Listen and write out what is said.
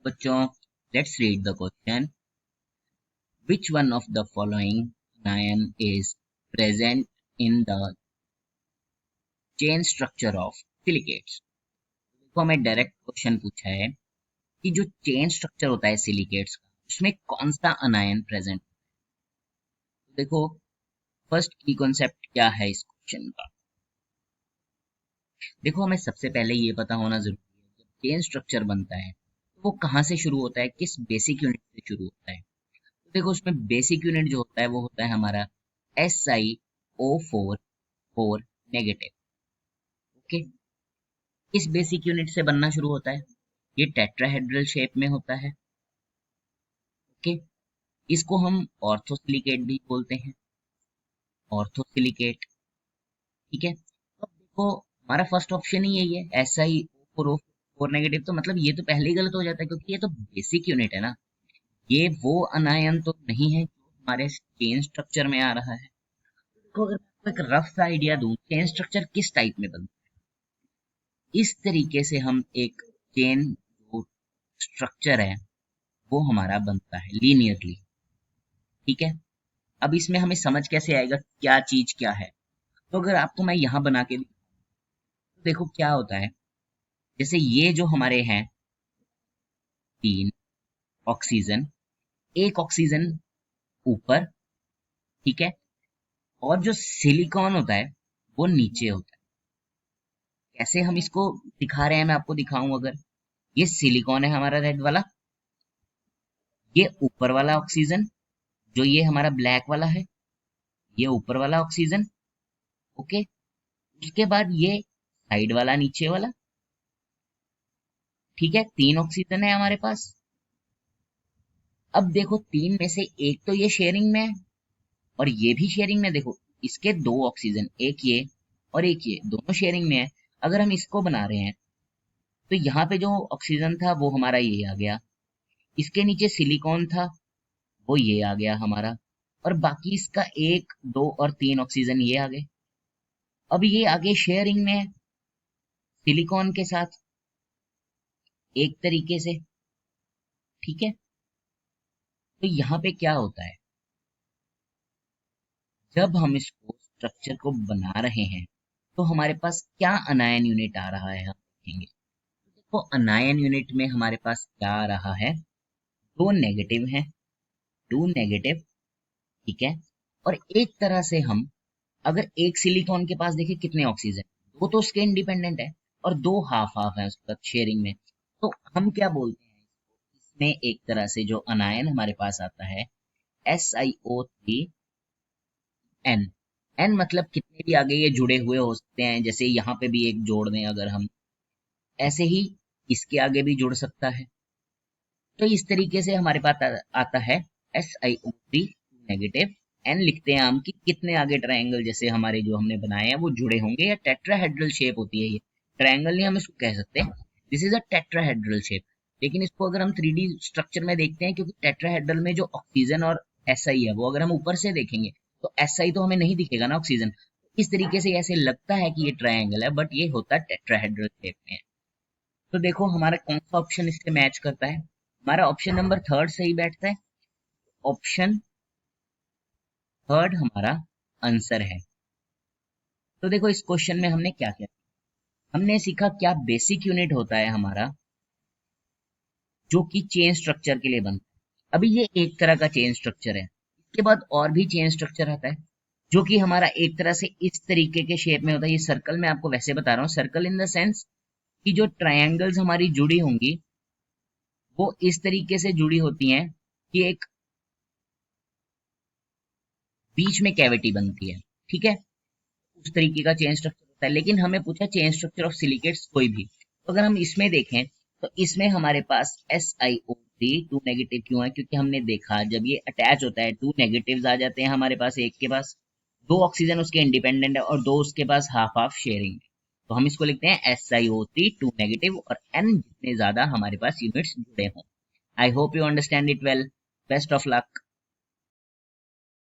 बच्चों, let's read the question. Which one of the following anion is present in the chain structure of silicates? तो हमें direct question पूछा है कि जो चेन स्ट्रक्चर होता है सिलिकेट्स का, उसमें कौन सा अनायन प्रेजेंट. देखो, फर्स्ट की कॉन्सेप्ट क्या है इस क्वेश्चन का. देखो, हमें सबसे पहले ये पता होना जरूरी है, जब चेन स्ट्रक्चर बनता है तो वो कहाँ से शुरू होता है, किस बेसिक यूनिट से शुरू होता है. तो देखो, उसमें बेसिक यूनिट जो होता है वो होता है हमारा SiO4 नेगेटिव. ओके, इस बेसिक यूनिट से बनना शुरू होता है. ये टेट्राहेड्रल शेप में होता है. ओके, इसको हम ऑर्थोसिलिकेट भी बोलते हैं, ऑर्थोसिलिकेट. ठीक है, तो देखो हमारा फर्स्ट ऑप्शन ही यही है, SiO4 नेगेटिव. तो मतलब ये तो पहले ही गलत हो जाता है, क्योंकि ये तो बेसिक यूनिट है ना. ये वो अनायन तो नहीं है जो हमारे चेन स्ट्रक्चर में आ रहा है. तो अगर मैं एक रफ सा आइडिया दूं, चेन स्ट्रक्चर किस टाइप में बनता है, इस तरीके से हम एक चेन जो स्ट्रक्चर है वो हमारा बनता है लीनियरली. ठीक है, अब इसमें हमें समझ कैसे आएगा क्या चीज क्या है. तो अगर आपको मैं यहाँ बना के तो देखो क्या होता है. जैसे ये जो हमारे हैं 3 ऑक्सीजन, एक ऑक्सीजन ऊपर, ठीक है, और जो सिलिकॉन होता है वो नीचे होता है. कैसे हम इसको दिखा रहे हैं, मैं आपको दिखाऊं. अगर ये सिलिकॉन है हमारा रेड वाला, ये ऊपर वाला ऑक्सीजन जो ये हमारा ब्लैक वाला है, ये ऊपर वाला ऑक्सीजन. ओके, उसके बाद ये साइड वाला नीचे वाला. ठीक है, 3 ऑक्सीजन है हमारे पास. अब देखो, 3 में से एक तो ये शेयरिंग में है और ये भी शेयरिंग में. देखो, इसके 2 ऑक्सीजन, एक ये और एक ये, दोनों शेयरिंग में है. अगर हम इसको बना रहे हैं तो यहाँ पे जो ऑक्सीजन था वो हमारा ये आ गया, इसके नीचे सिलिकॉन था वो ये आ गया हमारा, और बाकी इसका 1, 2 और 3 ऑक्सीजन ये आ गए. अब ये आगे शेयरिंग में है सिलिकॉन के साथ एक तरीके से. ठीक है, तो यहाँ पे क्या होता है, जब हम इसको स्ट्रक्चर को बना रहे हैं तो हमारे पास क्या अनायन यूनिट आ रहा है, हम देखेंगे. तो अनायन यूनिट में हमारे पास क्या आ रहा है, 2 नेगेटिव है, 2 नेगेटिव. ठीक है, और एक तरह से हम अगर एक सिलिकॉन के पास देखें कितने ऑक्सीजन, 2 तो उसके इंडिपेंडेंट है और 2 हाफ हाफ है उसका शेयरिंग में. तो हम क्या बोलते हैं, इसमें एक तरह से जो अनायन हमारे पास आता है SiO3 N. N मतलब कितने भी आगे ये जुड़े हुए हो सकते हैं, जैसे यहाँ पे भी एक जोड़ दें अगर हम, ऐसे ही इसके आगे भी जुड़ सकता है. तो इस तरीके से हमारे पास आता है SiO3 नेगेटिव. N लिखते हैं हम कि कितने आगे ट्रायंगल जैसे हमारे जो हमने बनाए हैं वो जुड़े होंगे, या टेट्राहेड्रल शेप होती है ये, ट्रायंगल नहीं हम इसको कह सकते. This is a tetrahedral shape. लेकिन इसको अगर हम 3D स्ट्रक्चर में देखते हैं, क्योंकि टेट्राहेड्रल में जो ऑक्सीजन और SI है वो अगर हम ऊपर से देखेंगे तो SI तो हमें नहीं दिखेगा ना, ऑक्सीजन. इस तरीके से ऐसे लगता है कि ये ट्रायंगल है, बट ये होता है टेट्राहेड्रल शेप में. तो देखो हमारा कौन सा ऑप्शन इससे मैच करता है, हमारा ऑप्शन नंबर 3 सही बैठता है. ऑप्शन 3 हमारा आंसर है. तो देखो इस क्वेश्चन में हमने क्या किया, हमने सीखा क्या बेसिक यूनिट होता है हमारा जो कि चेन स्ट्रक्चर के लिए बनता है. अभी ये एक तरह का चेन स्ट्रक्चर है, इसके बाद और भी चेन स्ट्रक्चर आता है जो कि हमारा एक तरह से इस तरीके के शेप में होता है. ये सर्कल मैं आपको वैसे बता रहा हूँ, सर्कल इन द सेंस कि जो ट्रायंगल्स हमारी जुड़ी होंगी वो इस तरीके से जुड़ी होती हैं कि एक बीच में कैविटी बनती है. ठीक है, उस तरीके का चेन स्ट्रक्चर होता है. लेकिन हमें पूछा चेन स्ट्रक्चर ऑफ सिलिकेट्स कोई भी, तो अगर हम इसमें देखें तो इसमें हमारे पास SiO3 2 नेगेटिव क्यों है, क्योंकि हमने देखा जब ये अटैच होता है 2 नेगेटिव्स आ जाते हैं हमारे पास, एक के पास 2 ऑक्सीजन उसके इंडिपेंडेंट है और 2 उसके पास हाफ हाफ शेयरिंग. तो हम इसको लिखते हैं SiO3 2 नेगेटिव, और N जितने ज्यादा हमारे पास यूनिट्स जुड़े हों. I hope you understand it well. Best of luck.